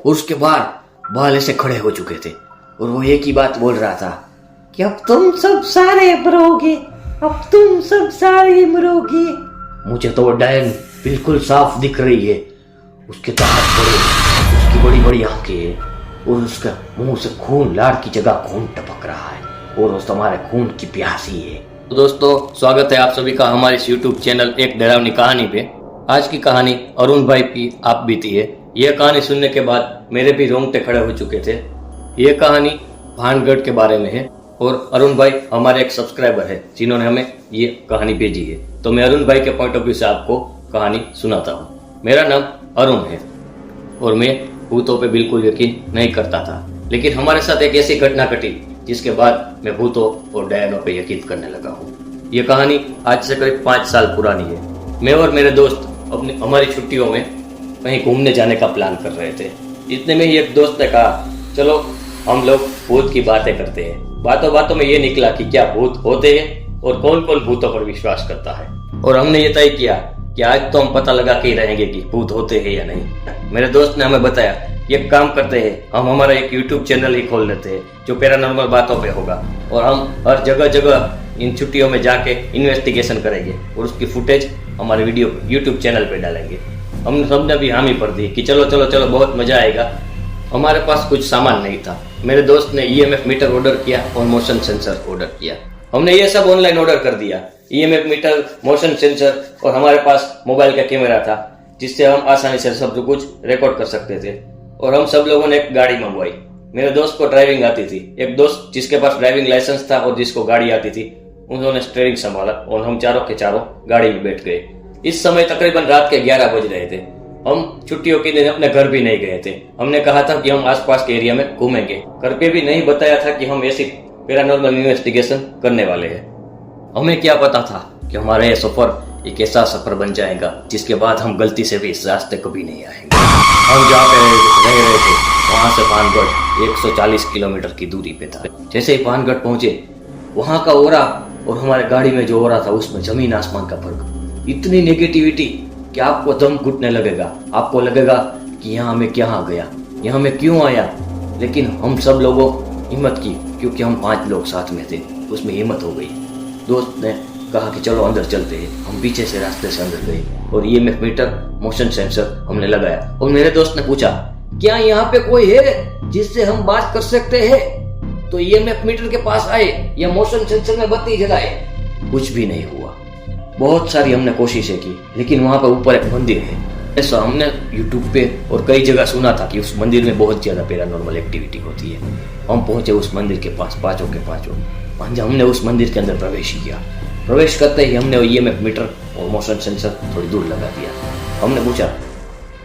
और उसके बाल ऐसे खड़े हो चुके थे और वो एक ही बात बोल रहा था कि अब तुम सब सारे मरोगे, अब तुम सब सारे मरोगे। मुझे तो वो डायन बिल्कुल साफ दिख रही है। उसके तो हाथ बड़े, उसकी बड़ी बड़ी आंखें हैं और उसका मुंह से खून, लार की जगह खून टपक रहा है और उस हमारे खून की प्यासी है। तो दोस्तों, स्वागत है आप सभी का हमारे इस YouTube चैनल एक डरावनी कहानी पे। आज की कहानी अरुण भाई की आप बीती है। यह कहानी सुनने के बाद मेरे भी रोंगटे खड़े हो चुके थे। यह कहानी भानगढ़ के बारे में है और अरुण भाई हमारे एक सब्सक्राइबर है जिन्होंने हमें ये कहानी भेजी है। तो मैं अरुण भाई के पॉइंट ऑफ व्यू से आपको कहानी सुनाता हूँ। मेरा नाम अरुण है और मैं भूतों पे बिल्कुल यकीन नहीं करता था, लेकिन हमारे साथ एक ऐसी घटना घटी जिसके बाद मैं भूतों और डायनों पे यकीन करने लगा हूँ। ये कहानी आज से करीब 5 साल पुरानी है। मैं और मेरे दोस्त हमारी छुट्टियों में कहीं घूमने जाने का प्लान कर रहे थे। इतने में ही एक दोस्त ने कहा, चलो हम लोग भूत की बातें करते हैं। बातों बातों में ये निकला कि क्या भूत होते हैं और कौन कौन भूतों पर विश्वास करता है। और हमने ये तय किया कि आज तो हम पता लगा के ही रहेंगे कि भूत होते हैं या नहीं। मेरे दोस्त ने हमें बताया, एक काम करते हैं, हम हमारा एक YouTube चैनल ही खोल लेते हैं जो पैरानॉर्मल बातों पे होगा और हम हर जगह जगह इन छुट्टियों में जाके इन्वेस्टिगेशन करेंगे और उसकी फुटेज हमारे वीडियो YouTube चैनल पे डालेंगे। हमने सबने भी हामी भर दी कि चलो चलो चलो, बहुत मजा आएगा। हमारे पास कुछ सामान नहीं था। मेरे दोस्त ने EMF मीटर ऑर्डर किया और मोशन सेंसर ऑर्डर किया। हमने ये सब ऑनलाइन ऑर्डर कर दिया। EMF मीटर, मोशन सेंसर और हमारे पास मोबाइल का कैमरा था जिससे हम आसानी से सब कुछ रिकॉर्ड कर सकते थे। और हम सब लोगों ने एक गाड़ी मंगवाई। मेरे दोस्त को ड्राइविंग आती थी। एक दोस्त जिसके पास ड्राइविंग लाइसेंस था और जिसको गाड़ी आती थी, उन्होंने स्टीयरिंग संभाला और हम चारों के चारों गाड़ी में बैठ गए। इस समय तकरीबन रात के 11 बज रहे थे। हम छुट्टियों के दिन अपने घर भी नहीं गए थे। हमने कहा था कि हम आसपास के एरिया में घूमेंगे। घर पे भी नहीं बताया था कि हम ऐसी पैरानॉर्मल इन्वेस्टिगेशन करने वाले हैं। हमें क्या पता था कि हमारा यह सफर एक ऐसा सफर बन जाएगा जिसके बाद हम गलती से भी इस रास्ते कभी नहीं आएंगे। हम जहाँ पे रह रहे थे वहां से भानगढ़ 140 किलोमीटर की दूरी पे था। जैसे ही भानगढ़ पहुंचे, वहां का ओरा और हमारे गाड़ी में जो ओरा था उसमें जमीन आसमान का फर्क। इतनी नेगेटिविटी कि आपको दम घुटने लगेगा। आपको लगेगा कि यहाँ मैं क्या आ गया, यहाँ मैं क्यों आया। लेकिन हम सब लोगों हिम्मत की, क्योंकि हम 5 लोग साथ में थे, उसमें हिम्मत हो गई। दोस्त ने कहा कि चलो अंदर चलते हैं। हम पीछे से रास्ते से अंदर गए और EMF मीटर, मोशन सेंसर हमने लगाया। और मेरे दोस्त ने पूछा, क्या यहाँ पे कोई है जिससे हम बात कर सकते हैं? तो EMF मीटर के पास आए या मोशन सेंसर में बत्ती जलाए, कुछ भी नहीं हुआ। बहुत सारी हमने कोशिशें की, लेकिन वहां पर ऊपर एक मंदिर है। ऐसा हमने YouTube पे और कई जगह सुना था कि उस मंदिर में बहुत ज्यादा पैरानॉर्मल एक्टिविटी होती है। हम पहुंचे उस मंदिर के पास, पांचों के पांचों। हमने उस मंदिर के अंदर प्रवेश किया। प्रवेश करते ही हमने EMF मीटर और मोशन सेंसर थोड़ी दूर लगा दिया। हमने पूछा,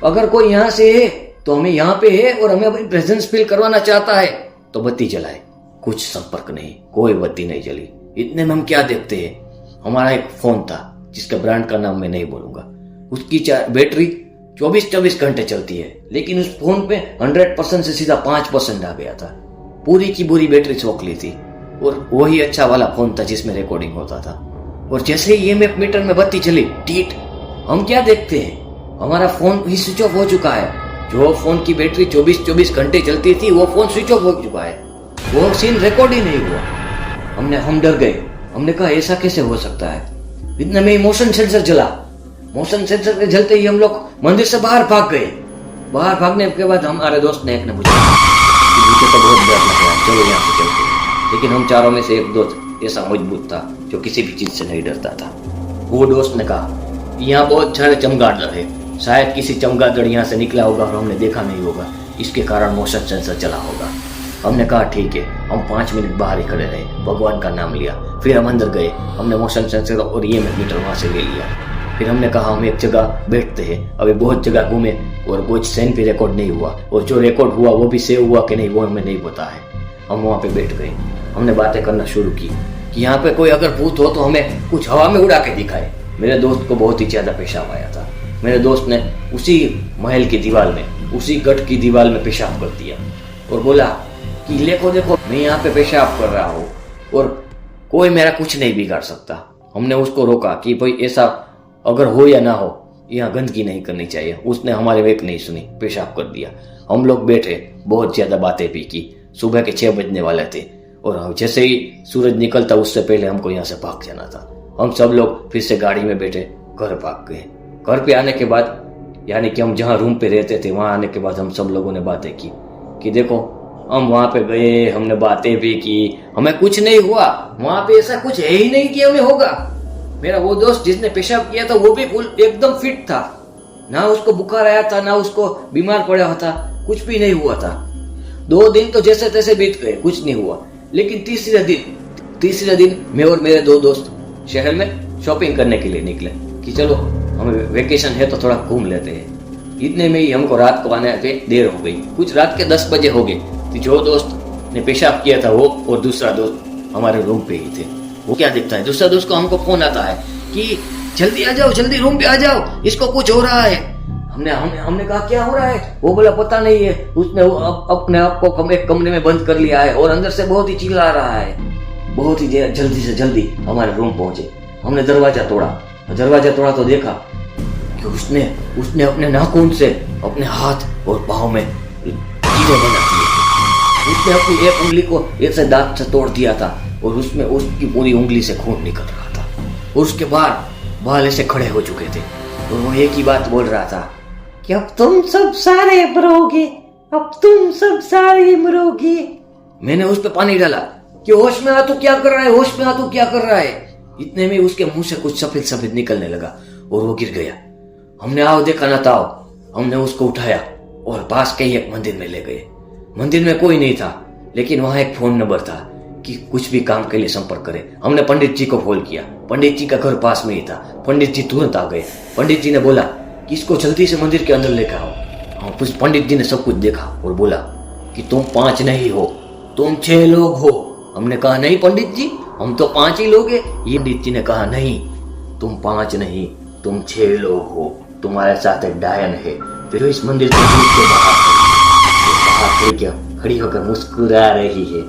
अगर कोई यहाँ से है तो हमें यहाँ पे है और हमें अपनी प्रेजेंस फील करवाना चाहता है तो बत्ती जलाए। कुछ संपर्क नहीं, कोई बत्ती नहीं जली। इतने में हम क्या देखते हैं, हमारा एक फोन था जिसका ब्रांड का नाम मैं नहीं बोलूंगा। उसकी बैटरी 24 घंटे चलती है, लेकिन उस फोन पे 100% से सीधा 5% आ गया था। पूरी की पूरी बैटरी सोखली थी और वही अच्छा वाला फोन था जिसमें रिकॉर्डिंग होता था। और जैसे ही EMF मीटर में बत्ती चली, टीट, हम क्या देखते हैं, हमारा फोन ही स्विच ऑफ हो चुका है। जो फोन की बैटरी 24 घंटे चलती थी, वो फोन स्विच ऑफ हो चुका है। वो सीन रिकॉर्ड ही नहीं हुआ। हम डर गए। हमने कहा, ऐसा कैसे हो सकता है? इतने में मोशन सेंसर जला। मोशन सेंसर के जलते ही हम लोग मंदिर से बाहर भाग गए। बाहर भागने के बाद हमारे दोस्त ने एक ने पूछा, मुझे तो बहुत डर लग रहा है, चलो यहाँ से चलते हैं। लेकिन हम चारों में से एक दोस्त ऐसा मजबूत था जो किसी भी चीज से नहीं डरता था। वो दोस्त ने कहा, यहाँ बहुत सारे चमगादड़ है, शायद किसी चमगादड़ यहाँ से निकला होगा और हमने देखा नहीं होगा, इसके कारण मोशन सेंसर चला होगा। हमने कहा ठीक है। हम 5 मिनट बाहर ही खड़े रहे, भगवान का नाम लिया। फिर हम अंदर गए। हमने मोशन सेंसर और EMF मीटर वहां से ले लिया। फिर हमने कहा, हम एक जगह बैठते हैं। अभी बहुत जगह घूमे और कुछ सेन भी रिकॉर्ड नहीं हुआ, और जो रिकॉर्ड हुआ वो भी सेव हुआ कि नहीं वो हमें नहीं पता है। हम वहां पे बैठ गए। हमने बातें करना शुरू की कि यहाँ पे कोई अगर भूत हो तो हमें कुछ हवा में उड़ा के दिखाए। मेरे दोस्त को बहुत ही ज्यादा पेशाब आया था। मेरे दोस्त ने उसी महल की दीवार में, उसी गढ़ की दीवार में पेशाब कर दिया और बोला कि देखो देखो, मैं यहाँ पे पेशाब कर रहा हूँ और कोई मेरा कुछ नहीं बिगाड़ सकता। हमने उसको रोका कि भाई ऐसा अगर हो या ना हो, यहाँ गंदगी नहीं करनी चाहिए। उसने हमारे वेक नहीं सुनी, पेशाब कर दिया। हम लोग बैठे, बहुत ज्यादा बातें भी की। सुबह के 6 बजने वाले थे और जैसे ही सूरज निकलता उससे पहले हमको यहाँ से भाग जाना था। हम सब लोग फिर से गाड़ी में बैठे घर भाग गए। घर पे आने के बाद, यानी कि हम जहाँ रूम पे रहते थे वहां आने के बाद हम सब लोगों ने बातें की कि देखो हम वहां पे गए, हमने बातें भी की, हमें कुछ नहीं हुआ, वहां पे ऐसा कुछ है ही नहीं कि हमें होगा। मेरा वो दोस्त जिसने पेशाब किया था वो भी एकदम फिट था, ना उसको बुखार आया था ना उसको बीमार पड़ा था, कुछ भी नहीं हुआ था। 2 दिन तो जैसे तैसे बीत गए, कुछ नहीं हुआ। लेकिन तीसरे दिन मैं और मेरे 2 दोस्त शहर में शॉपिंग करने के लिए निकले कि चलो हमें वेकेशन है तो थोड़ा घूम लेते हैं। इतने में ही हमको रात को आने पे देर हो गई, कुछ रात के 10 बजे हो गए। तो जो दोस्त ने पेशाब किया था वो और दूसरा दोस्त हमारे रूम पे ही थे। वो क्या दिखता है, दूसरा दोस्त को हमको फोन आता है कि जल्दी आ जाओ, जल्दी रूम पे आ जाओ, इसको कुछ हो रहा है। हमने कहा क्या हो रहा है? वो बोला पता नहीं है, उसने अपने आप को एक कमरे में बंद कर लिया है और अंदर से बहुत ही चिल्ला रहा है। बहुत ही जल्दी से जल्दी हमारे रूम पहुंचे। हमने दरवाजा तोड़ा तो देखा कि उसने अपने नाखून से अपने हाथ और पाँव में कीड़े बना दिए थे। उसने अपनी एक उंगली को ऐसे दांत से तोड़ दिया था और उसमें उसकी पूरी उंगली से खून निकल रहा था और उसके बाल ऐसे खड़े हो चुके थे और वो एक ही बात बोल रहा था कि अब तुम सब सारे मरोगे, अब तुम सब सारे मरोगे। मैंने उस पर पानी डाला कि होश में आ तू क्या कर रहा है, होश में आ तू क्या कर रहा है। इतने में उसके मुंह से कुछ सफेद निकलने लगा और वो गिर गया। हमने आओ देखा ना ताओ, हमने उसको उठाया और पास के ही एक मंदिर में ले गए। मंदिर में कोई नहीं था लेकिन वहां एक फोन नंबर था कि कुछ भी काम के लिए संपर्क करें। हमने पंडित जी को कॉल किया, पंडित जी का घर पास में ही था। पंडित जी तुरंत आ गए। पंडित जी ने बोला कि इसको जल्दी से मंदिर के अंदर लेकर आओ। पंडित जी ने सब कुछ देखा और बोला कि तुम 5 नहीं हो, तुम 6 लोग हो। हमने कहा नहीं पंडित जी, हम तो 5 ही लोग हैं। ये पंडित जी ने कहा नहीं, तुम 5 नहीं, तुम 6 लोग हो, तुम्हारे साथ एक डायन है। फिर इस मंदिर के गेट के बाहर खड़ी होकर मुस्कुरा रही है।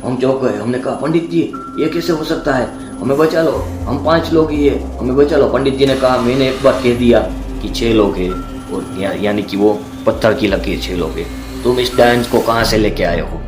हम चौंक गए। हमने कहा पंडित जी ये कैसे हो सकता है, हमें बचा लो, हम 5 लोग ही है, हमें बचा लो। पंडित जी ने कहा मैंने एक बार कह दिया कि 6 लोग हैं और यानी कि वो पत्थर की लकीर 6 लोग हैं। तुम इस डायन को कहाँ से लेके आए हो?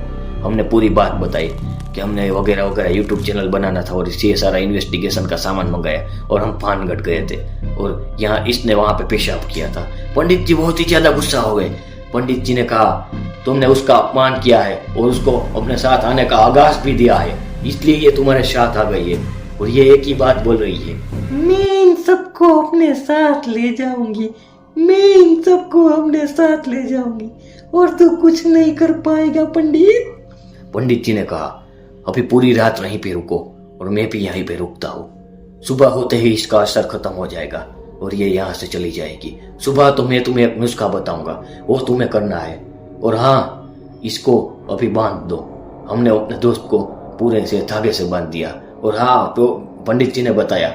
हमने पूरी बात बताई कि हमने वगैरह यूट्यूब चैनल बनाना था और इससे सारा इन्वेस्टिगेशन का सामान मंगाया और हम पानगढ़ गए थे और यहाँ इसने वहां पे पेशाब किया था। पंडित जी बहुत ही ज्यादा गुस्सा हो गए। पंडित जी ने कहा तुमने उसका अपमान किया है और उसको अपने साथ आने का आगाज भी दिया है, इसलिए ये तुम्हारे साथ आ गई है और ये एक ही बात बोल रही है, मैं इन सबको अपने साथ ले जाऊंगी, मैं इन सबको अपने साथ ले जाऊंगी और तू कुछ नहीं कर पाएगा पंडित। पंडित जी ने कहा अभी पूरी रात वहीं पे रुको और मैं भी यहीं पे रुकता हूँ। सुबह होते ही इसका असर खत्म हो जाएगा और ये यहाँ से चली जाएगी। सुबह तो मैं तुम्हें एक नुस्खा बताऊंगा, वो तुम्हें करना है। और हाँ, इसको अभी बांध दो। हमने अपने दोस्त को पूरे से धागे से बांध दिया। और हाँ, तो पंडित जी ने बताया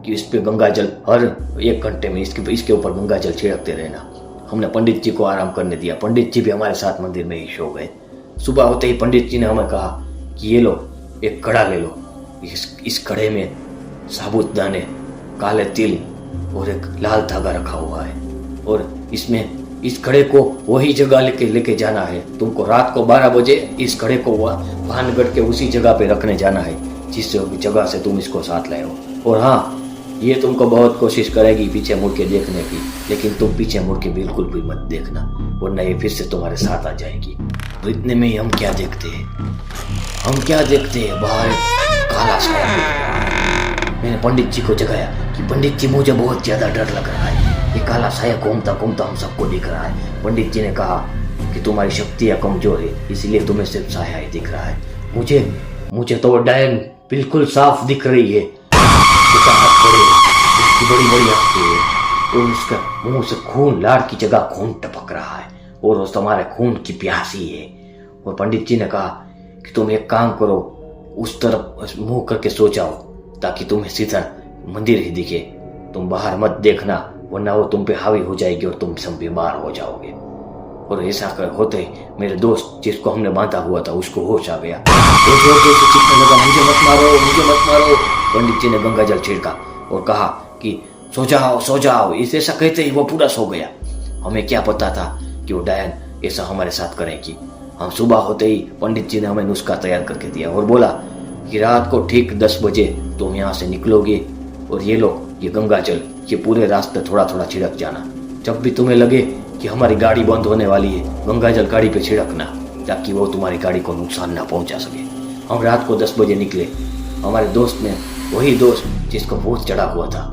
कि इस पे गंगा जल हर 1 घंटे में इसके ऊपर गंगा जल छिड़कते रहना। हमने पंडित जी को आराम करने दिया। पंडित जी भी हमारे साथ मंदिर में ही सो गए। सुबह होते ही पंडित जी ने हमें कहा कि ये लो, एक कड़ा ले लो, इस कड़े में साबुत दाने, काले तिल और एक लाल धागा रखा हुआ है और इसमें इस कड़े को वही जगह लेके जाना है। तुमको रात को 12 बजे इस कड़े को भानगढ़ के उसी जगह पे रखने जाना है जिस जगह से तुम इसको साथ लाए हो। और हाँ, ये तुमको बहुत कोशिश करेगी पीछे मुड़ के देखने की, लेकिन तुम पीछे मुड़ के बिल्कुल भी मत देखना वरना ये फिर से तुम्हारे साथ आ जाएगी। तो इतने में ही हम क्या देखते हैं, बाहर काला साया दिख रहा है। मैंने पंडित जी को जगाया कि पंडित जी मुझे बहुत ज्यादा डर लग रहा है, ये काला साया घूमता घूमता हम सबको दिख रहा है। पंडित जी ने कहा कि तुम्हारी शक्तियां कमजोर है इसलिए तुम्हें सिर्फ साया ही दिख रहा है। मुझे तो डायन बिल्कुल साफ दिख रही है, उसकी बड़ी बड़ी आंखें है और उसका मुंह से खून, लाड़ की जगह खून टपक रहा है और वो तुम्हारे खून की प्यासी है। और पंडित जी ने कहा कि तुम एक काम करो, उस तरफ मुंह करके सो जाओ ताकि तुम्हें सीधा मंदिर ही दिखे। तुम बाहर मत देखना वरना वो तुम पे हावी हो जाएगी और तुम सब बीमार हो जाओगे। और ऐसा होते ही मेरे दोस्त जिसको हमने बांधा हुआ था उसको होश आ गया। वो जोर जोर से चीखने लगा, मुझे मत मारो। पंडित जी ने गंगा जल छिड़का और कहा कि सो जाओ। इसे ऐसा कहते ही वो पूरा सो गया। हमें क्या पता था कि वो डायन ऐसा हमारे साथ करेंगी। हम सुबह होते ही पंडित जी ने हमें नुस्खा तैयार करके दिया और बोला कि रात को ठीक 10 बजे तुम यहाँ से निकलोगे और ये लो ये गंगा जल ये पूरे रास्ते थोड़ा थोड़ा छिड़क जाना। जब भी तुम्हें लगे कि हमारी गाड़ी बंद होने वाली है, गंगा जल गाड़ी पे छिड़कना ताकि वो तुम्हारी गाड़ी को नुकसान ना पहुंचा सके। हम रात को 10 बजे निकले। हमारे दोस्त ने, वही दोस्त जिसको भूत चढ़ा हुआ था,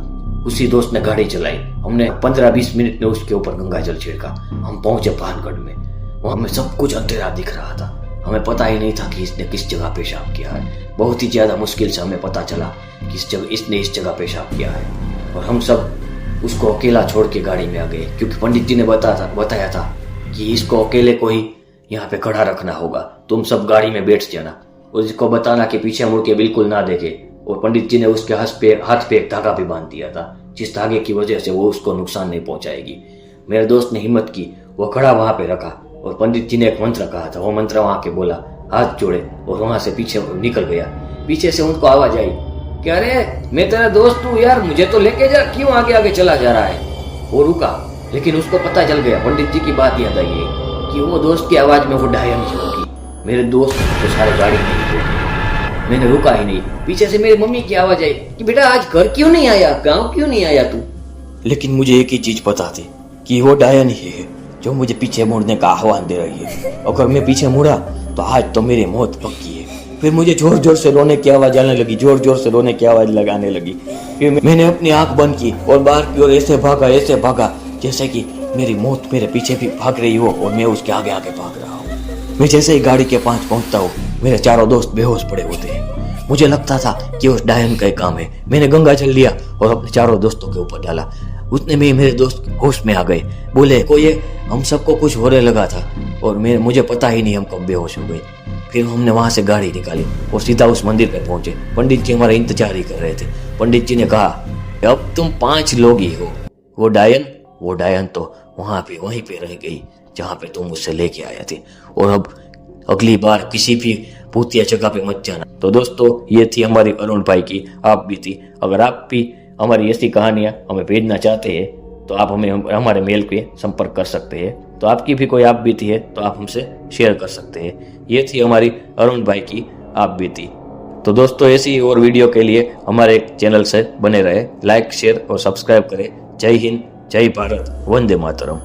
उसी दोस्त ने गाड़ी चलाई। हमने 15-20 मिनट में उसके ऊपर गंगा जल छिड़का। हम पहुंचे भानगढ़ में। वहां हमें सब कुछ अंधेरा दिख रहा था। हमें पता ही नहीं था कि इसने किस जगह पेशाब किया है। बहुत ही ज्यादा मुश्किल से हमें पता चला कि इसने इस जगह पेशाब किया है। और हम सब उसको अकेला छोड़ के गाड़ी में आ गए, क्योंकि पंडित जी ने बताया था कि इसको अकेले को ही यहाँ पे खड़ा रखना होगा। तुम सब गाड़ी में बैठ जाना और इसको बताना कि पीछे मुड़ के बिल्कुल ना देखे। और पंडित जी ने उसके हाथ पे एक धागा भी बांध दिया था, जिस धागे की वजह से वो उसको नुकसान नहीं पहुंचाएगी। मेरे दोस्त ने हिम्मत की, वो खड़ा वहां पे रखा और पंडित जी ने एक मंत्र कहा था। वो मंत्र वहां के बोला, हाथ जोड़े और वहां से पीछे निकल गया। पीछे से उनको आवाज आई कि अरे मैं तेरा दोस्त हूँ यार, मुझे तो लेके जा, क्यों आगे आगे चला जा रहा है। वो रुका, लेकिन उसको पता चल गया, पंडित जी की बात याद आई कि वो दोस्त की आवाज में वो डायन ही होगी। मेरे दोस्त तो सारे गाड़ी में ही थे। मैंने रुका ही नहीं। पीछे से मेरी मम्मी की आवाज आई कि बेटा आज घर क्यों नहीं आया, गांव क्यों नहीं आया तू। लेकिन मुझे एक ही चीज पता थी कि वो डायन ही है जो मुझे पीछे मुड़ने का आह्वान दे रही है। अगर मैं पीछे मुड़ा तो आज तो मेरी मौत पक्की है। फिर मुझे जोर जोर से रोने की आवाज आने लगी, जोर जोर से रोने की आवाज लगाने लगी। फिर मैंने अपनी आंख बंद की और बाहर की ओर ऐसे भागा जैसे कि मेरी मौत मेरे पीछे भी भाग रही हो और मैं उसके आगे आगे भाग रहा हूँ। मैं जैसे ही गाड़ी के पास पहुंचता हूँ, मेरे चारों दोस्त बेहोश पड़े होते हैं। मुझे लगता था कि उस डायन का ही काम है। मैंने गंगा जल लिया और अपने चारों दोस्तों के ऊपर डाला। उतने में मेरे दोस्त होश में आ गए। बोले को ये हम सबको कुछ होने लगा था और मुझे पता ही नहीं हम कब बेहोश हो गए। फिर हमने वहां से गाड़ी निकाली और सीधा उस मंदिर पे पहुंचे। पंडित जी हमारा इंतजार ही कर रहे थे। पंडित जी ने कहा अब तुम 5 लोग ही हो। वो डायन तो वहीं पे रह गई जहाँ पे तुम मुझसे लेके आए थे। और अब अगली बार किसी भी भूतिया जगह पे मत जाना। तो दोस्तों ये थी हमारी अरुण भाई की आप बीती। अगर आप भी हमारी ऐसी कहानियां हमें भेजना चाहते हैं तो आप हमें हमारे मेल पे संपर्क कर सकते हैं। तो आपकी भी कोई आप बीती है तो आप हमसे शेयर कर सकते हैं। ये थी हमारी अरुण भाई की आप बीती। तो दोस्तों ऐसी और वीडियो के लिए हमारे चैनल से बने रहे, लाइक शेयर और सब्सक्राइब करें। जय हिंद, जय भारत, वंदे मातरम।